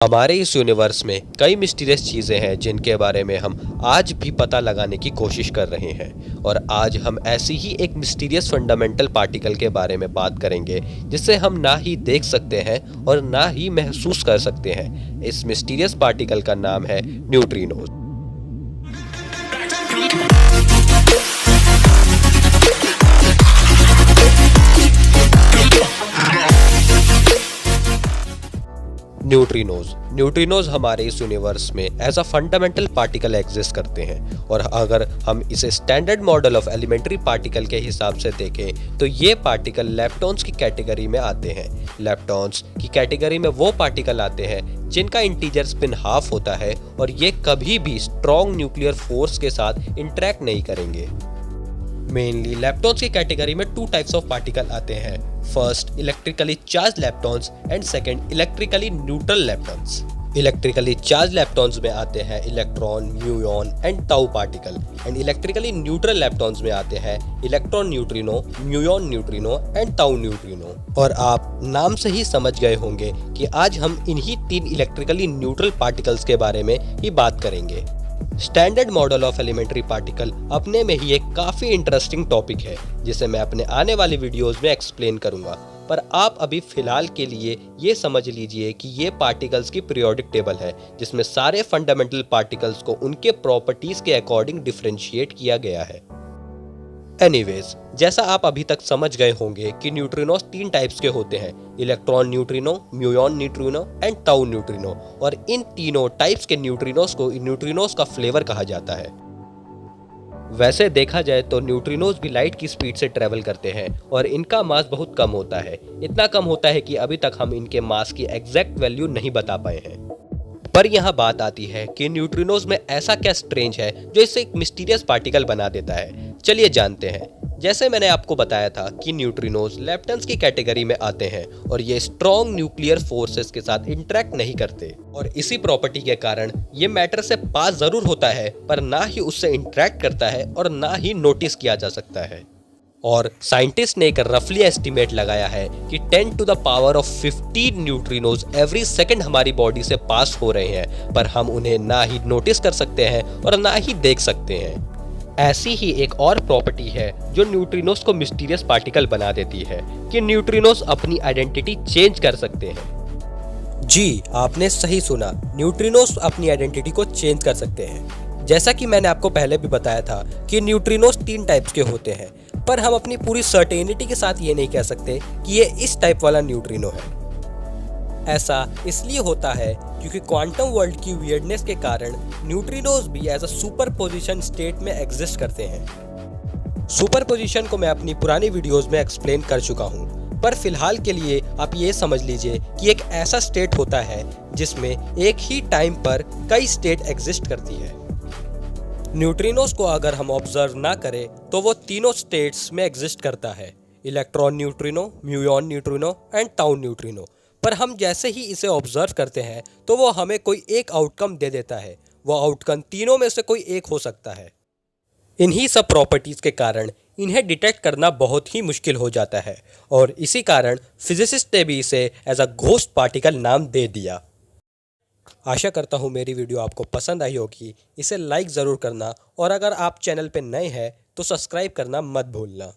हमारे इस यूनिवर्स में कई मिस्टीरियस चीज़ें हैं जिनके बारे में हम आज भी पता लगाने की कोशिश कर रहे हैं। और आज हम ऐसी ही एक मिस्टीरियस फंडामेंटल पार्टिकल के बारे में बात करेंगे जिसे हम ना ही देख सकते हैं और ना ही महसूस कर सकते हैं। इस मिस्टीरियस पार्टिकल का नाम है न्यूट्रिनोज। न्यूट्रिनोज हमारे इस यूनिवर्स में as a fundamental particle exist करते हैं। और अगर हम इसे standard model of elementary particle के हिसाब से देखें तो ये पार्टिकल लेप्टॉन्स की कैटेगरी में आते हैं। लेप्टॉन्स की कैटेगरी में वो पार्टिकल आते हैं जिनका इंटीजर स्पिन हाफ होता है और ये कभी भी स्ट्रॉन्ग न्यूक्लियर फोर्स के साथ इंटरेक्ट नहीं करेंगे। मेनली लेप्टॉन्स की कैटेगरी में टू टाइप्स ऑफ पार्टिकल आते हैं। First electrically charge leptons and second electrically neutral leptons. Electrically charge leptons में आते हैं electron, muon and tau particle and electrically neutral leptons में आते हैं electron neutrino, muon neutrino and tau neutrino. और आप नाम से ही समझ गए होंगे कि आज हम इन्हीं तीन इलेक्ट्रिकली न्यूट्रल पार्टिकल्स के बारे में ही बात करेंगे। Standard model of elementary particle अपने में ही एक काफ़ी इंटरेस्टिंग टॉपिक है जिसे मैं अपने आने वाली वीडियोस में एक्सप्लेन करूंगा। पर आप अभी फ़िलहाल के लिए ये समझ लीजिए कि ये पार्टिकल्स की पीरियोडिक टेबल है जिसमें सारे फंडामेंटल पार्टिकल्स को उनके प्रॉपर्टीज़ के अकॉर्डिंग डिफरेंशिएट किया गया है। एनीवेज, जैसा आप अभी तक समझ गए होंगे कि न्यूट्रिनोज तीन टाइप्स के होते हैं, electron neutrino, muon neutrino and tau neutrino. और इन तीनों टाइप्स के न्यूट्रिनोज को न्यूट्रिनोज का फ्लेवर कहा जाता है। वैसे देखा जाए तो न्यूट्रिनोज भी लाइट की स्पीड से ट्रेवल करते हैं और इनका मास बहुत कम होता है। इतना कम होता है कि अभी तक हम इनके मास की एग्जैक्ट वैल्यू नहीं बता पाए हैं। पर यहाँ बात आती है कि न्यूट्रिनोज में ऐसा क्या स्ट्रेंज है जो इसे एक मिस्टीरियस पार्टिकल बना देता है। चलिए जानते हैं। जैसे मैंने आपको बताया था कि न्यूट्रिनोज लेप्टॉन्स की कैटेगरी में आते हैं और ये स्ट्रॉन्ग न्यूक्लियर फोर्सेस के साथ इंटरेक्ट नहीं करते और इसी प्रॉपर्टी के कारण ये मैटर से पास जरूर होता है पर ना ही उससे इंटरेक्ट करता है और ना ही नोटिस किया जा सकता है। और साइंटिस्ट ने एक रफली एस्टिमेट लगाया है कि 10 to the power of 15 neutrinos every second हमारी बॉडी से पास हो रहे हैं, पर हम उन्हें ना ही नोटिस कर सकते हैं और ना ही देख सकते हैं। ऐसी ही एक और प्रॉपर्टी है जो न्यूट्रिनोज को मिस्टीरियस पार्टिकल बना देती है कि न्यूट्रिनोज अपनी आइडेंटिटी चेंज कर सकते हैं। जी, आपने सही सुना, न्यूट्रिनोज अपनी आइडेंटिटी को चेंज कर सकते हैं। जैसा कि मैंने आपको पहले भी बताया था कि न्यूट्रिनोज तीन टाइप्स के होते हैं, पर हम अपनी पूरी सर्टेनिटी के साथ ये नहीं कह सकते कि ये इस टाइप वाला न्यूट्रिनो है। ऐसा इसलिए होता है क्योंकि क्वांटम वर्ल्ड की वियर्डनेस के कारण न्यूट्रिनोज भी एज अ सुपरपोजिशन स्टेट में एग्जिस्ट करते हैं। सुपरपोजिशन को मैं अपनी पुरानी वीडियोस में एक्सप्लेन कर चुका हूँ, पर फिलहाल के लिए आप ये समझ लीजिए कि एक ऐसा स्टेट होता है जिसमें एक ही टाइम पर कई स्टेट एग्जिस्ट करती है। न्यूट्रिनोज को अगर हम ऑब्जर्व ना करें तो वो तीनों स्टेट्स में एग्जिस्ट करता है, electron neutrino, muon neutrino and tau neutrino. पर हम जैसे ही इसे ऑब्जर्व करते हैं तो वो हमें कोई एक आउटकम दे देता है। वो आउटकम तीनों में से कोई एक हो सकता है। इन्हीं सब प्रॉपर्टीज़ के कारण इन्हें डिटेक्ट करना बहुत ही मुश्किल हो जाता है और इसी कारण फिजिसिस्ट ने भी इसे एज अ घोस्ट पार्टिकल नाम दे दिया। आशा करता हूँ मेरी वीडियो आपको पसंद आई होगी। इसे लाइक ज़रूर करना और अगर आप चैनल पर नए हैं तो सब्सक्राइब करना मत भूलना।